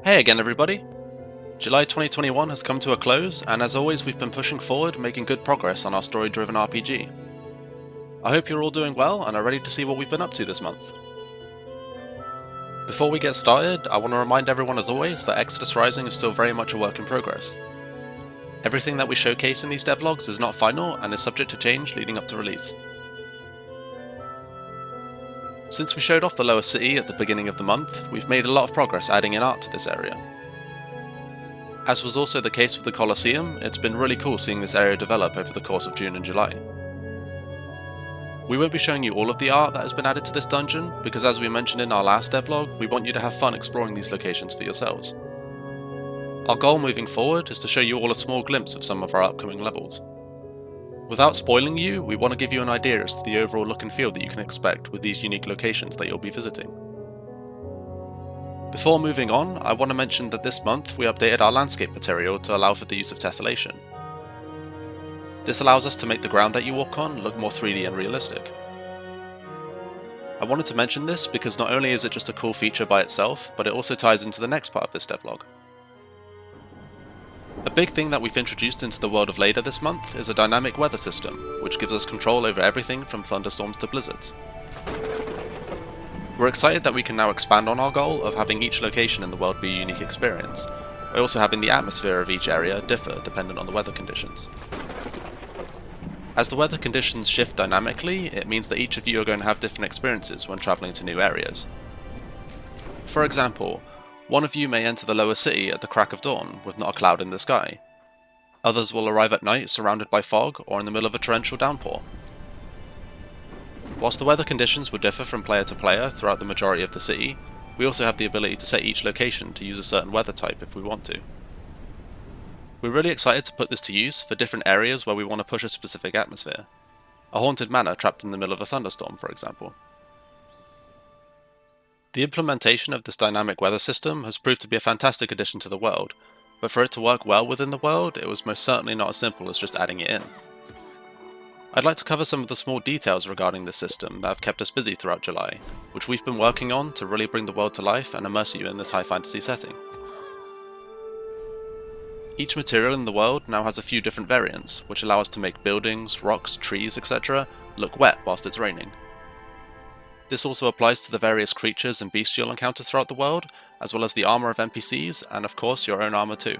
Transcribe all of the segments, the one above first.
Hey again everybody! July 2021 has come to a close, and as always we've been pushing forward, making good progress on our story-driven RPG. I hope you're all doing well and are ready to see what we've been up to this month. Before we get started, I want to remind everyone as always that Exodus Rising is still very much a work in progress. Everything that we showcase in these devlogs is not final and is subject to change leading up to release. Since we showed off the lower city at the beginning of the month, we've made a lot of progress adding in art to this area. As was also the case with the Colosseum, it's been really cool seeing this area develop over the course of June and July. We won't be showing you all of the art that has been added to this dungeon, because as we mentioned in our last devlog, we want you to have fun exploring these locations for yourselves. Our goal moving forward is to show you all a small glimpse of some of our upcoming levels. Without spoiling you, we want to give you an idea as to the overall look and feel that you can expect with these unique locations that you'll be visiting. Before moving on, I want to mention that this month we updated our landscape material to allow for the use of tessellation. This allows us to make the ground that you walk on look more 3D and realistic. I wanted to mention this because not only is it just a cool feature by itself, but it also ties into the next part of this devlog. A big thing that we've introduced into the world of Leyda this month is a dynamic weather system, which gives us control over everything from thunderstorms to blizzards. We're excited that we can now expand on our goal of having each location in the world be a unique experience, by also having the atmosphere of each area differ dependent on the weather conditions. As the weather conditions shift dynamically, it means that each of you are going to have different experiences when travelling to new areas. For example, one of you may enter the lower city at the crack of dawn with not a cloud in the sky. Others will arrive at night surrounded by fog or in the middle of a torrential downpour. Whilst the weather conditions will differ from player to player throughout the majority of the city, we also have the ability to set each location to use a certain weather type if we want to. We're really excited to put this to use for different areas where we want to push a specific atmosphere. A haunted manor trapped in the middle of a thunderstorm, for example. The implementation of this dynamic weather system has proved to be a fantastic addition to the world, but for it to work well within the world, it was most certainly not as simple as just adding it in. I'd like to cover some of the small details regarding this system that have kept us busy throughout July, which we've been working on to really bring the world to life and immerse you in this high fantasy setting. Each material in the world now has a few different variants, which allow us to make buildings, rocks, trees, etc. look wet whilst it's raining. This also applies to the various creatures and beasts you'll encounter throughout the world, as well as the armor of NPCs, and of course your own armor too.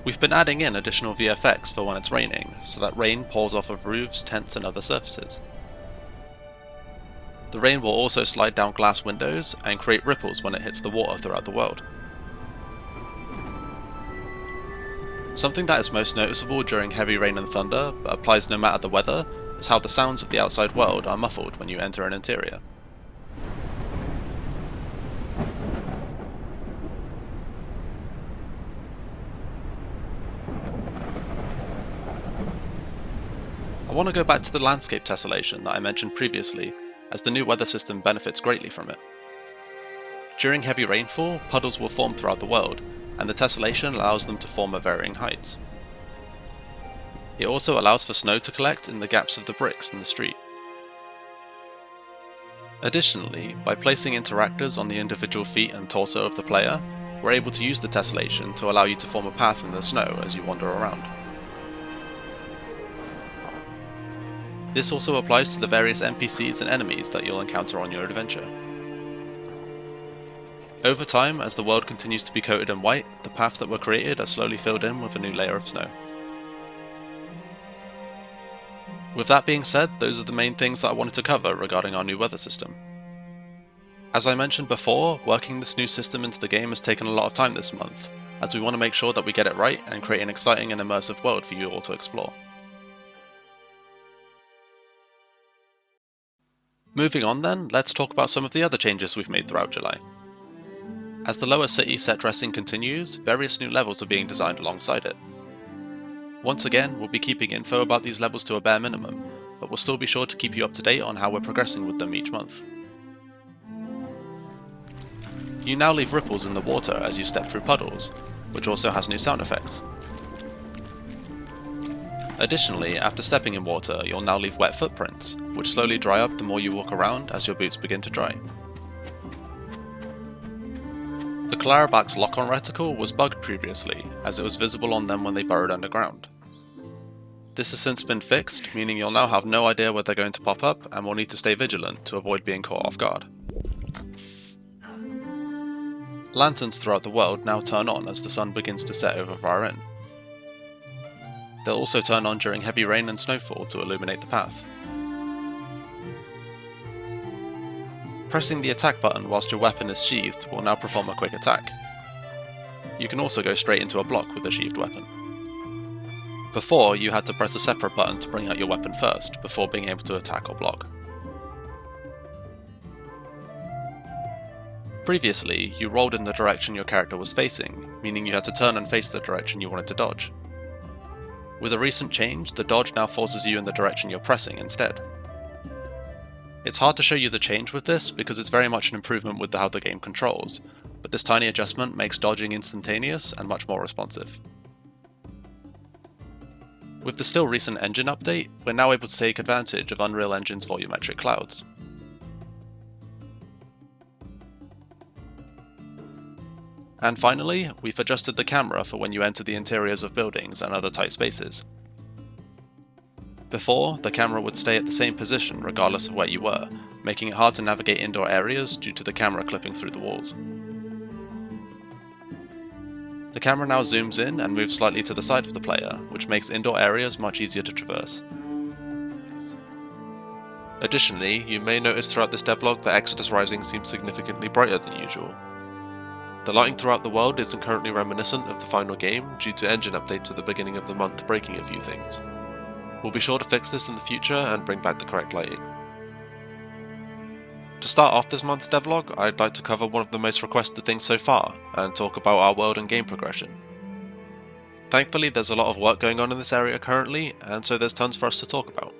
We've been adding in additional VFX for when it's raining, so that rain pours off of roofs, tents and other surfaces. The rain will also slide down glass windows and create ripples when it hits the water throughout the world. Something that is most noticeable during heavy rain and thunder, but applies no matter the weather, is how the sounds of the outside world are muffled when you enter an interior. I want to go back to the landscape tessellation that I mentioned previously, as the new weather system benefits greatly from it. During heavy rainfall, puddles will form throughout the world, and the tessellation allows them to form at varying heights. It also allows for snow to collect in the gaps of the bricks in the street. Additionally, by placing interactors on the individual feet and torso of the player, we're able to use the tessellation to allow you to form a path in the snow as you wander around. This also applies to the various NPCs and enemies that you'll encounter on your adventure. Over time, as the world continues to be coated in white, the paths that were created are slowly filled in with a new layer of snow. With that being said, those are the main things that I wanted to cover regarding our new weather system. As I mentioned before, working this new system into the game has taken a lot of time this month, as we want to make sure that we get it right and create an exciting and immersive world for you all to explore. Moving on then, let's talk about some of the other changes we've made throughout July. As the lower city set dressing continues, various new levels are being designed alongside it. Once again, we'll be keeping info about these levels to a bare minimum, but we'll still be sure to keep you up to date on how we're progressing with them each month. You now leave ripples in the water as you step through puddles, which also has new sound effects. Additionally, after stepping in water, you'll now leave wet footprints, which slowly dry up the more you walk around as your boots begin to dry. Clarabak's lock-on reticle was bugged previously, as it was visible on them when they burrowed underground. This has since been fixed, meaning you'll now have no idea where they're going to pop up and will need to stay vigilant to avoid being caught off guard. Lanterns throughout the world now turn on as the sun begins to set over Varin. They'll also turn on during heavy rain and snowfall to illuminate the path. Pressing the attack button whilst your weapon is sheathed will now perform a quick attack. You can also go straight into a block with a sheathed weapon. Before, you had to press a separate button to bring out your weapon first, before being able to attack or block. Previously, you rolled in the direction your character was facing, meaning you had to turn and face the direction you wanted to dodge. With a recent change, the dodge now forces you in the direction you're pressing instead. It's hard to show you the change with this because it's very much an improvement with how the game controls, but this tiny adjustment makes dodging instantaneous and much more responsive. With the still recent engine update, we're now able to take advantage of Unreal Engine's volumetric clouds. And finally, we've adjusted the camera for when you enter the interiors of buildings and other tight spaces. Before, the camera would stay at the same position regardless of where you were, making it hard to navigate indoor areas due to the camera clipping through the walls. The camera now zooms in and moves slightly to the side of the player, which makes indoor areas much easier to traverse. Additionally, you may notice throughout this devlog that Exodus Rising seems significantly brighter than usual. The lighting throughout the world isn't currently reminiscent of the final game due to engine updates at the beginning of the month breaking a few things. We'll be sure to fix this in the future and bring back the correct lighting. To start off this month's devlog, I'd like to cover one of the most requested things so far, and talk about our world and game progression. Thankfully, there's a lot of work going on in this area currently, and so there's tons for us to talk about.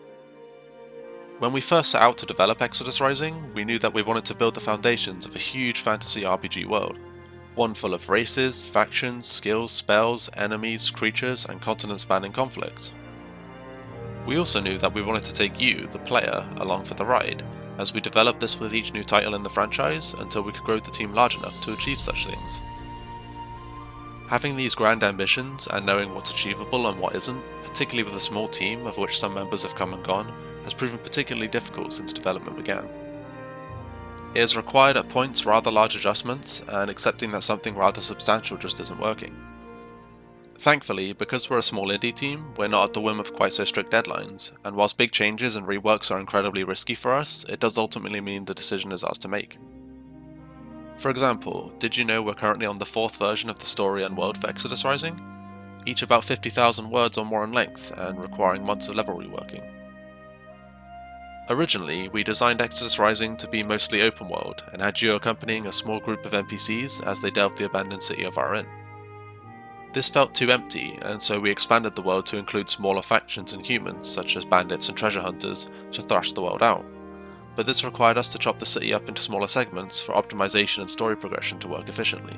When we first set out to develop Exodus Rising, we knew that we wanted to build the foundations of a huge fantasy RPG world. One full of races, factions, skills, spells, enemies, creatures, and continent-spanning conflicts. We also knew that we wanted to take you, the player, along for the ride, as we developed this with each new title in the franchise until we could grow the team large enough to achieve such things. Having these grand ambitions and knowing what's achievable and what isn't, particularly with a small team of which some members have come and gone, has proven particularly difficult since development began. It has required at points rather large adjustments, and accepting that something rather substantial just isn't working. Thankfully, because we're a small indie team, we're not at the whim of quite so strict deadlines, and whilst big changes and reworks are incredibly risky for us, it does ultimately mean the decision is ours to make. For example, did you know we're currently on the 4th version of the story and world for Exodus Rising? Each about 50,000 words or more in length, and requiring months of level reworking. Originally, we designed Exodus Rising to be mostly open world, and had you accompanying a small group of NPCs as they delved the abandoned city of Varin. This felt too empty, and so we expanded the world to include smaller factions and humans, such as bandits and treasure hunters, to thrash the world out. But this required us to chop the city up into smaller segments for optimization and story progression to work efficiently.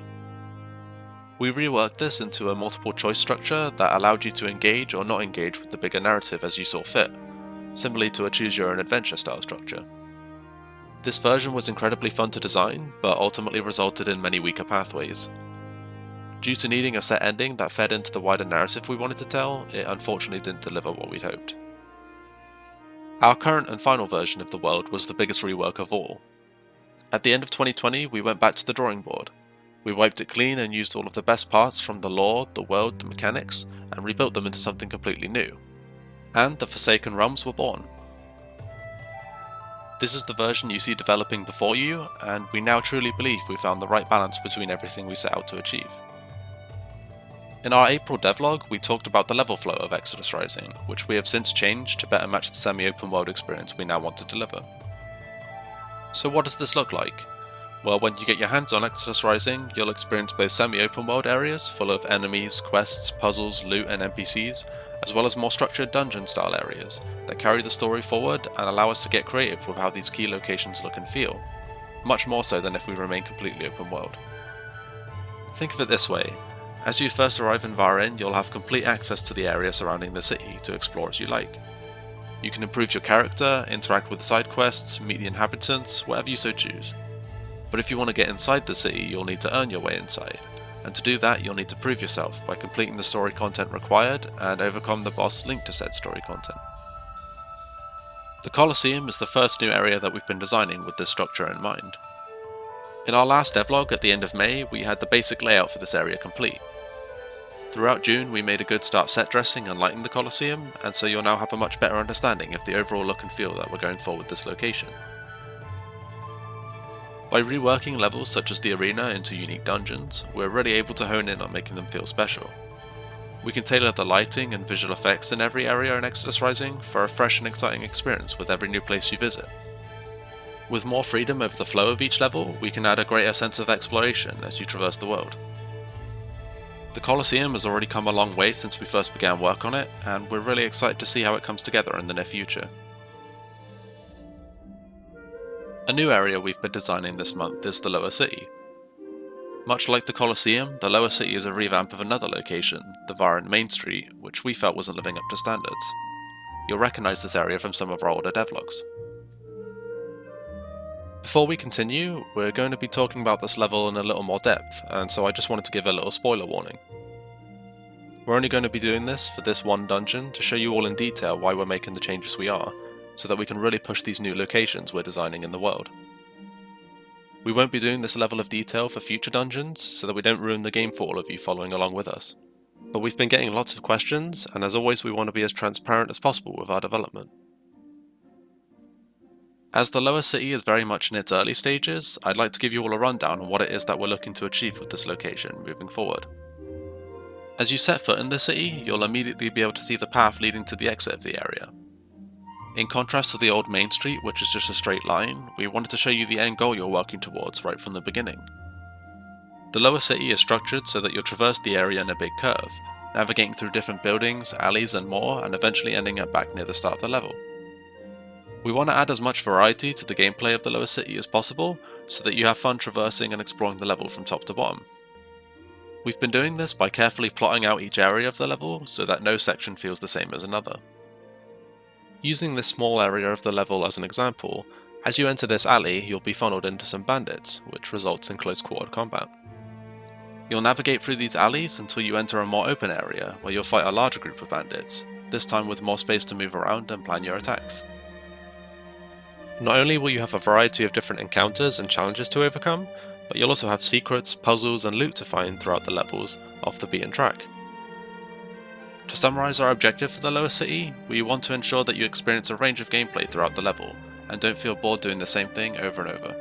We reworked this into a multiple choice structure that allowed you to engage or not engage with the bigger narrative as you saw fit, similarly to a choose your own adventure style structure. This version was incredibly fun to design, but ultimately resulted in many weaker pathways. Due to needing a set ending that fed into the wider narrative we wanted to tell, it unfortunately didn't deliver what we'd hoped. Our current and final version of the world was the biggest rework of all. At the end of 2020, we went back to the drawing board. We wiped it clean and used all of the best parts from the lore, the world, the mechanics, and rebuilt them into something completely new. And the Forsaken Realms were born. This is the version you see developing before you, and we now truly believe we found the right balance between everything we set out to achieve. In our April devlog, we talked about the level flow of Exodus Rising, which we have since changed to better match the semi-open world experience we now want to deliver. So what does this look like? Well, when you get your hands on Exodus Rising, you'll experience both semi-open world areas full of enemies, quests, puzzles, loot and NPCs, as well as more structured dungeon-style areas that carry the story forward and allow us to get creative with how these key locations look and feel, much more so than if we remain completely open world. Think of it this way. As you first arrive in Varin, you'll have complete access to the area surrounding the city to explore as you like. You can improve your character, interact with the side quests, meet the inhabitants, whatever you so choose. But if you want to get inside the city, you'll need to earn your way inside, and to do that you'll need to prove yourself by completing the story content required and overcome the boss linked to said story content. The Colosseum is the first new area that we've been designing with this structure in mind. In our last devlog at the end of May, we had the basic layout for this area complete. Throughout June we made a good start set dressing and lighting the Colosseum, and so you'll now have a much better understanding of the overall look and feel that we're going for with this location. By reworking levels such as the arena into unique dungeons, we're really able to hone in on making them feel special. We can tailor the lighting and visual effects in every area in Exodus Rising for a fresh and exciting experience with every new place you visit. With more freedom over the flow of each level, we can add a greater sense of exploration as you traverse the world. The Colosseum has already come a long way since we first began work on it, and we're really excited to see how it comes together in the near future. A new area we've been designing this month is the Lower City. Much like the Colosseum, the Lower City is a revamp of another location, the Varant Main Street, which we felt wasn't living up to standards. You'll recognise this area from some of our older devlogs. Before we continue, we're going to be talking about this level in a little more depth, and so I just wanted to give a little spoiler warning. We're only going to be doing this for this one dungeon to show you all in detail why we're making the changes we are, so that we can really push these new locations we're designing in the world. We won't be doing this level of detail for future dungeons, so that we don't ruin the game for all of you following along with us. But we've been getting lots of questions, and as always we want to be as transparent as possible with our development. As the Lower City is very much in its early stages, I'd like to give you all a rundown on what it is that we're looking to achieve with this location moving forward. As you set foot in the city, you'll immediately be able to see the path leading to the exit of the area. In contrast to the old Main Street, which is just a straight line, we wanted to show you the end goal you're working towards right from the beginning. The Lower City is structured so that you'll traverse the area in a big curve, navigating through different buildings, alleys and more, and eventually ending up back near the start of the level. We want to add as much variety to the gameplay of the Lower City as possible, so that you have fun traversing and exploring the level from top to bottom. We've been doing this by carefully plotting out each area of the level, so that no section feels the same as another. Using this small area of the level as an example, as you enter this alley you'll be funneled into some bandits, which results in close quarter combat. You'll navigate through these alleys until you enter a more open area, where you'll fight a larger group of bandits, this time with more space to move around and plan your attacks. Not only will you have a variety of different encounters and challenges to overcome, but you'll also have secrets, puzzles and loot to find throughout the levels off the beaten track. To summarise our objective for the Lower City, we want to ensure that you experience a range of gameplay throughout the level, and don't feel bored doing the same thing over and over.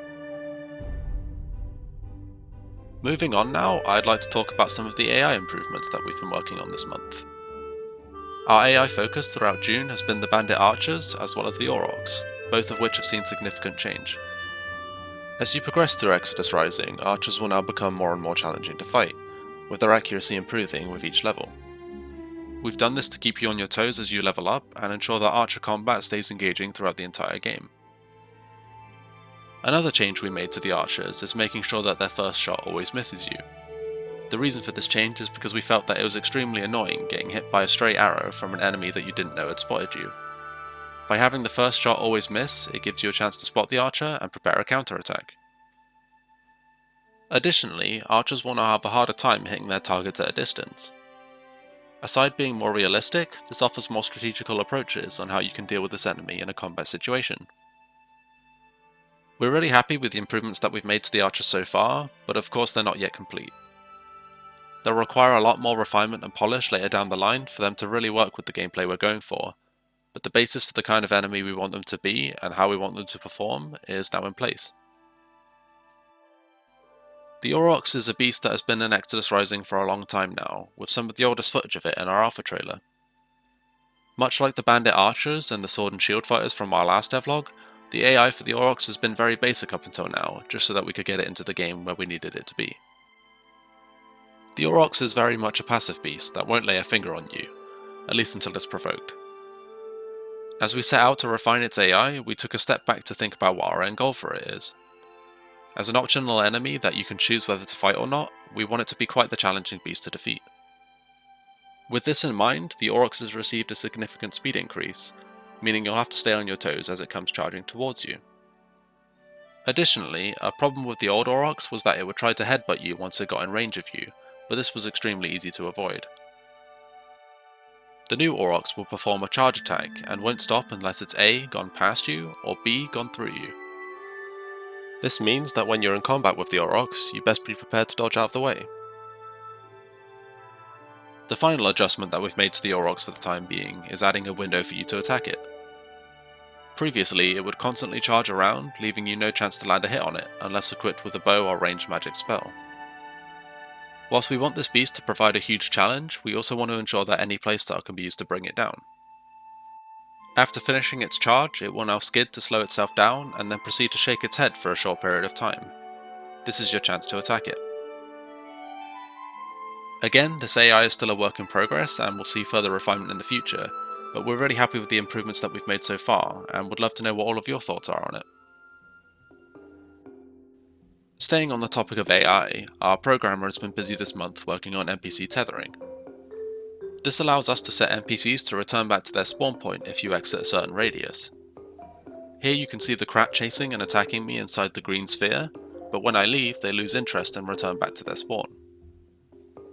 Moving on now, I'd like to talk about some of the AI improvements that we've been working on this month. Our AI focus throughout June has been the bandit archers as well as the aurochs, both of which have seen significant change. As you progress through Exodus Rising, archers will now become more and more challenging to fight, with their accuracy improving with each level. We've done this to keep you on your toes as you level up and ensure that archer combat stays engaging throughout the entire game. Another change we made to the archers is making sure that their first shot always misses you. The reason for this change is because we felt that it was extremely annoying getting hit by a stray arrow from an enemy that you didn't know had spotted you. By having the first shot always miss, it gives you a chance to spot the archer and prepare a counterattack. Additionally, archers will now have a harder time hitting their targets at a distance. Aside being more realistic, this offers more strategical approaches on how you can deal with this enemy in a combat situation. We're really happy with the improvements that we've made to the archers so far, but of course they're not yet complete. They'll require a lot more refinement and polish later down the line for them to really work with the gameplay we're going for, but the basis for the kind of enemy we want them to be and how we want them to perform is now in place. The aurochs is a beast that has been in Exodus Rising for a long time now, with some of the oldest footage of it in our alpha trailer. Much like the bandit archers and the sword and shield fighters from our last devlog, the AI for the aurochs has been very basic up until now, just so that we could get it into the game where we needed it to be. The aurochs is very much a passive beast that won't lay a finger on you, at least until it's provoked. As we set out to refine its AI, we took a step back to think about what our end goal for it is. As an optional enemy that you can choose whether to fight or not, we want it to be quite the challenging beast to defeat. With this in mind, the aurochs has received a significant speed increase, meaning you'll have to stay on your toes as it comes charging towards you. Additionally, a problem with the old Aurochs was that it would try to headbutt you once it got in range of you, but this was extremely easy to avoid. The new Aurochs will perform a charge attack and won't stop unless it's A, gone past you, or B, gone through you. This means that when you're in combat with the Aurochs, you best be prepared to dodge out of the way. The final adjustment that we've made to the Aurochs for the time being is adding a window for you to attack it. Previously, it would constantly charge around, leaving you no chance to land a hit on it, unless equipped with a bow or ranged magic spell. Whilst we want this beast to provide a huge challenge, we also want to ensure that any playstyle can be used to bring it down. After finishing its charge, it will now skid to slow itself down, and then proceed to shake its head for a short period of time. This is your chance to attack it. Again, this AI is still a work in progress and will see further refinement in the future, but we're really happy with the improvements that we've made so far, and would love to know what all of your thoughts are on it. Staying on the topic of AI, our programmer has been busy this month working on NPC tethering. This allows us to set NPCs to return back to their spawn point if you exit a certain radius. Here you can see the Krat chasing and attacking me inside the green sphere, but when I leave they lose interest and return back to their spawn.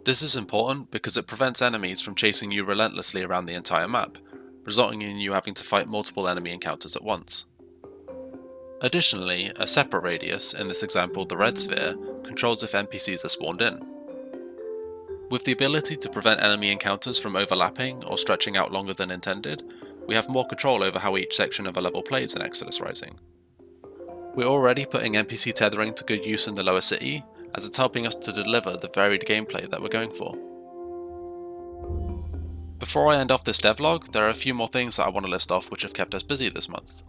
This is important because it prevents enemies from chasing you relentlessly around the entire map, resulting in you having to fight multiple enemy encounters at once. Additionally, a separate radius, in this example the red sphere, controls if NPCs are spawned in. With the ability to prevent enemy encounters from overlapping or stretching out longer than intended, we have more control over how each section of a level plays in Exodus Rising. We're already putting NPC tethering to good use in the lower city, as it's helping us to deliver the varied gameplay that we're going for. Before I end off this devlog, there are a few more things that I want to list off which have kept us busy this month.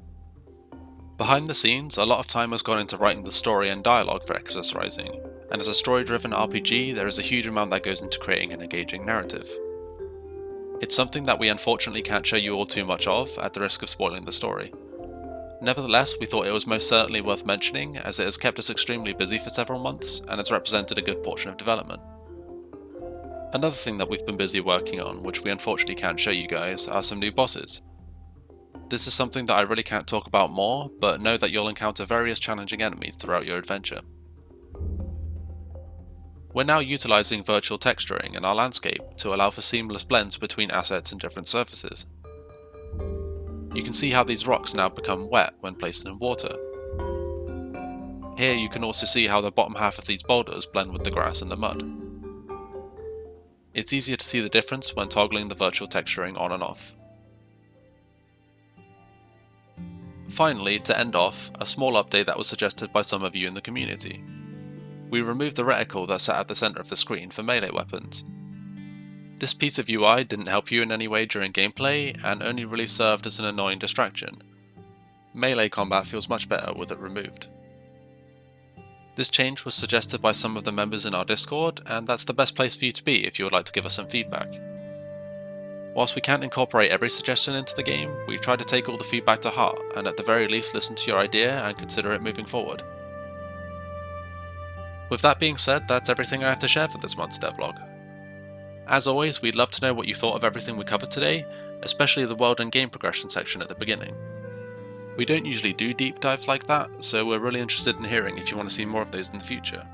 Behind the scenes, a lot of time has gone into writing the story and dialogue for Exodus Rising, and as a story-driven RPG, there is a huge amount that goes into creating an engaging narrative. It's something that we unfortunately can't show you all too much of, at the risk of spoiling the story. Nevertheless, we thought it was most certainly worth mentioning, as it has kept us extremely busy for several months, and has represented a good portion of development. Another thing that we've been busy working on, which we unfortunately can't show you guys, are some new bosses. This is something that I really can't talk about more, but know that you'll encounter various challenging enemies throughout your adventure. We're now utilising virtual texturing in our landscape to allow for seamless blends between assets and different surfaces. You can see how these rocks now become wet when placed in water. Here you can also see how the bottom half of these boulders blend with the grass and the mud. It's easier to see the difference when toggling the virtual texturing on and off. Finally, to end off, a small update that was suggested by some of you in the community. We removed the reticle that sat at the centre of the screen for melee weapons. This piece of UI didn't help you in any way during gameplay, and only really served as an annoying distraction. Melee combat feels much better with it removed. This change was suggested by some of the members in our Discord, and that's the best place for you to be if you would like to give us some feedback. Whilst we can't incorporate every suggestion into the game, we try to take all the feedback to heart, and at the very least listen to your idea and consider it moving forward. With that being said, that's everything I have to share for this month's devlog. As always, we'd love to know what you thought of everything we covered today, especially the world and game progression section at the beginning. We don't usually do deep dives like that, so we're really interested in hearing if you want to see more of those in the future.